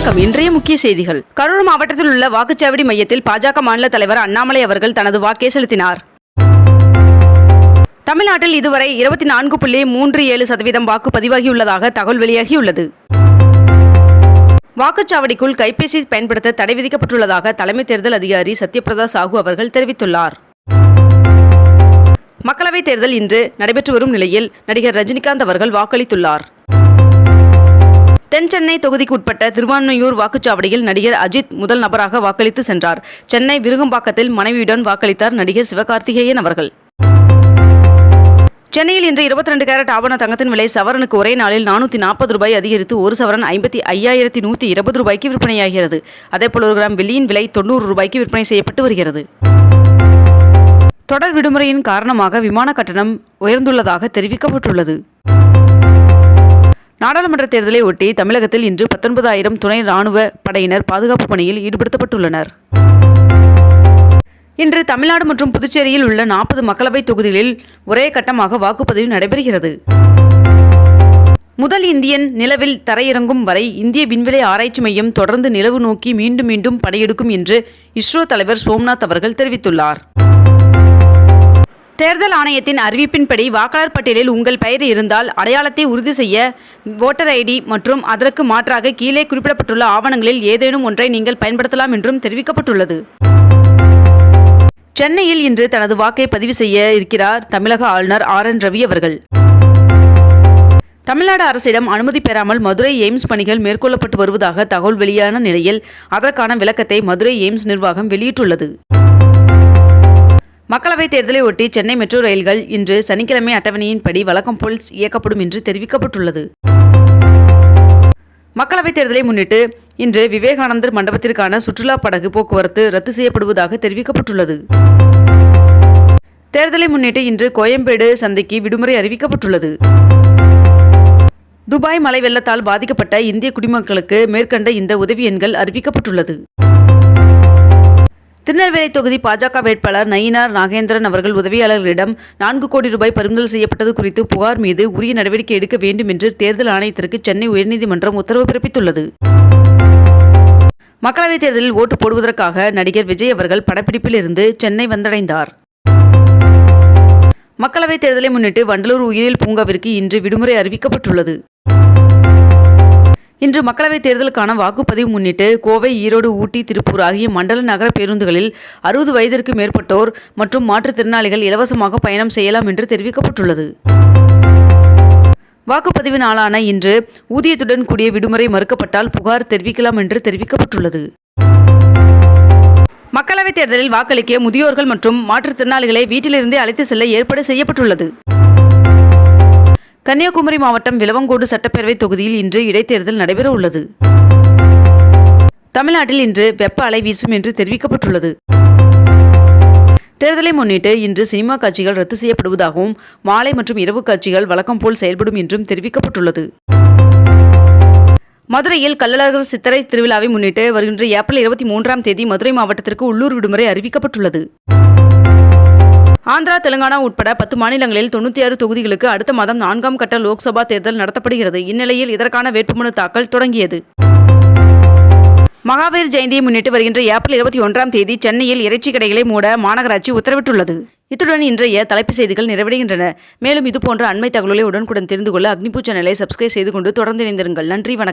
வணக்கம். இன்றைய முக்கிய செய்திகள். கரூர் மாவட்டத்தில் உள்ள வாக்குச்சாவடி மையத்தில் பாஜக மாநில தலைவர் அண்ணாமலை அவர்கள் தனது வாக்கை செலுத்தினார். தமிழ்நாட்டில் இதுவரை 24.37% வாக்கு பதிவாகியுள்ளதாக தகவல் வெளியாகியுள்ளது. வாக்குச்சாவடிக்குள் கைபேசி பயன்படுத்த தடை விதிக்கப்பட்டுள்ளதாக தலைமை தேர்தல் அதிகாரி சத்யபிரதா சாஹூ அவர்கள் தெரிவித்துள்ளார். மக்களவைத் தேர்தல் இன்று நடைபெற்று வரும் நிலையில் நடிகர் ரஜினிகாந்த் அவர்கள் வாக்களித்துள்ளார். தென் சென்னை தொகுதிக்கு உட்பட்ட திருவான்மையூர் வாக்குச்சாவடியில் நடிகர் அஜித் முதல் நபராக வாக்களித்து சென்றார். சென்னை விருகம்பாக்கத்தில் மனைவியுடன் வாக்களித்தார் நடிகர் சிவகார்த்திகேயன் அவர்கள். சென்னையில் இன்று 22 கேரட் ஆபண தங்கத்தின் விலை சவரனுக்கு ஒரே நாளில் 440 ரூபாய் அதிகரித்து ஒரு சவரன் 55,120 ரூபாய்க்கு விற்பனையாகிறது. அதேபோல் 1 கிராம் வெள்ளியின் விலை 90 ரூபாய்க்கு விற்பனை செய்யப்பட்டு வருகிறது. தொடர் விடுமுறையின் காரணமாக விமான கட்டணம் உயர்ந்துள்ளதாக தெரிவிக்கப்பட்டுள்ளது. நாடாளுமன்ற தேர்தலை ஒட்டி தமிழகத்தில் இன்று 19,000 துணை ராணுவ படையினர் பாதுகாப்பு பணியில் ஈடுபடுத்தப்பட்டுள்ளனர். இன்று தமிழ்நாடு மற்றும் புதுச்சேரியில் உள்ள 40 மக்களவை தொகுதிகளில் ஒரே கட்டமாக வாக்குப்பதிவு நடைபெறுகிறது. முதல் இந்தியன் நிலவில் தரையிறங்கும் வரை இந்திய விண்வெளி ஆராய்ச்சி மையம் தொடர்ந்து நிலவு நோக்கி மீண்டும் மீண்டும் படையெடுக்கும் என்று இஸ்ரோ தலைவர் சோம்நாத் அவர்கள் தெரிவித்துள்ளார். தேர்தல் ஆணையத்தின் அறிவிப்பின்படி வாக்காளர் பட்டியலில் உங்கள் பெயர் இருந்தால் அடையாளத்தை உறுதி செய்ய ஓட்டர் ஐடி மற்றும் அதற்கு மாற்றாக கீழே குறிப்பிடப்பட்டுள்ள ஆவணங்களில் ஏதேனும் ஒன்றை நீங்கள் பயன்படுத்தலாம் என்றும் தெரிவிக்கப்பட்டுள்ளது. சென்னையில் இன்று தனது வாக்கை பதிவு செய்ய இருக்கிறார் தமிழக ஆளுநர் RN ரவி அவர்கள். தமிழ்நாடு அரசிடம் அனுமதி பெறாமல் மதுரை எய்ம்ஸ் பணிகள் மேற்கொள்ளப்பட்டு வருவதாக தகவல் வெளியான நிலையில் அதற்கான விளக்கத்தை மதுரை எய்ம்ஸ் நிர்வாகம் வெளியிட்டுள்ளது. மக்களவைத் தேர்தலை ஒட்டி சென்னை மெட்ரோ ரயில்கள் இன்று சனிக்கிழமை அட்டவணையின்படி வழக்கம் போல் இயக்கப்படும் என்று தெரிவிக்கப்பட்டுள்ளது. மக்களவைத் தேர்தலை முன்னிட்டு இன்று விவேகானந்தர் மண்டபத்திற்கான சுற்றுலா படகு போக்குவரத்து ரத்து செய்யப்படுவதாக தெரிவிக்கப்பட்டுள்ளது. தேர்தலை முன்னிட்டு இன்று கோயம்பேடு சந்தைக்கு விடுமுறை அறிவிக்கப்பட்டுள்ளது. துபாய் மழை வெள்ளத்தால் பாதிக்கப்பட்ட இந்திய குடிமக்களுக்கு மேற்கண்ட இந்த உதவி எண்கள் அறிவிக்கப்பட்டுள்ளது. திருநெல்வேலி தொகுதி பாஜக வேட்பாளர் நயினார் நாகேந்திரன் அவர்கள் உதவியாளர்களிடம் 4 கோடி ரூபாய் பறிமுதல் செய்யப்பட்டது குறித்து புகார் மீது உரிய நடவடிக்கை எடுக்க வேண்டும் என்று தேர்தல் ஆணையத்திற்கு சென்னை உயர்நீதிமன்றம் உத்தரவு பிறப்பித்துள்ளது. மக்களவைத் தேர்தலில் ஓட்டு போடுவதற்காக நடிகர் விஜய் அவர்கள் படப்பிடிப்பில் இருந்து சென்னை வந்தடைந்தார். மக்களவைத் தேர்தலை முன்னிட்டு வண்டலூர் உயிரியல் பூங்காவிற்கு இன்று விடுமுறை அறிவிக்கப்பட்டுள்ளது. இன்று மக்களவைத் தேர்தலுக்கான வாக்குப்பதிவு முன்னிட்டு கோவை, ஈரோடு, ஊட்டி, திருப்பூர் ஆகிய மண்டல நகர பேருந்துகளில் 60 வயதிற்கு மேற்பட்டோர் மற்றும் மாற்றுத்திறனாளிகள் இலவசமாக பயணம் செய்யலாம் என்று தெரிவிக்கப்பட்டுள்ளது. வாக்குப்பதிவு நாளான இன்று ஊதியத்துடன் கூடிய விடுமுறை மறுக்கப்பட்டால் புகார் தெரிவிக்கலாம் என்று தெரிவிக்கப்பட்டுள்ளது. மக்களவைத் தேர்தலில் வாக்களிக்க முதியோர்கள் மற்றும் மாற்றுத்திறனாளிகளை வீட்டிலிருந்தே அழைத்து செல்ல ஏற்பாடு செய்யப்பட்டுள்ளது. கன்னியாகுமரி மாவட்டம் விளவங்கோடு சட்டப்பேரவை தொகுதியில் இன்று இடைத்தேர்தல் நடைபெற உள்ளது. தமிழ்நாட்டில் இன்று வெப்ப அலை வீசும் என்று தெரிவிக்கப்பட்டுள்ளது. தேர்தலை முன்னிட்டு இன்று சினிமா காட்சிகள் ரத்து செய்யப்படுவதாகவும் மாலை மற்றும் இரவு காட்சிகள் வழக்கம் போல் செயல்படும் என்றும் தெரிவிக்கப்பட்டுள்ளது. மதுரையில் கள்ளழகர் சித்திரை திருவிழாவை முன்னிட்டு வருகின்ற ஏப்ரல் 23ஆம் தேதி மதுரை மாவட்டத்திற்கு உள்ளூர் விடுமுறை அறிவிக்கப்பட்டுள்ளது. ஆந்திரா, தெலுங்கானா உட்பட 10 மாநிலங்களில் 96 தொகுதிகளுக்கு அடுத்த மாதம் 4ஆம் கட்ட லோக்சபா தேர்தல் நடத்தப்படுகிறது. இந்நிலையில் இதற்கான வேட்புமனு தாக்கல் தொடங்கியது. மகாவீர் ஜெயந்தியை முன்னிட்டு வருகின்ற ஏப்ரல் 21ஆம் தேதி சென்னையில் இறைச்சி கடைகளை மூட மாநகராட்சி உத்தரவிட்டுள்ளது. இத்துடன் இன்றைய தலைப்புச் செய்திகள் நிறைவடைகின்றன. மேலும் இதுபோன்ற அண்மை தகவல்களை உடனுக்குடன் தெரிந்து கொள்ள அக்னிபூ சேனலை சப்ஸ்கிரைப் செய்து கொண்டு தொடர்ந்து இணைந்திருங்கள். நன்றி, வணக்கம்.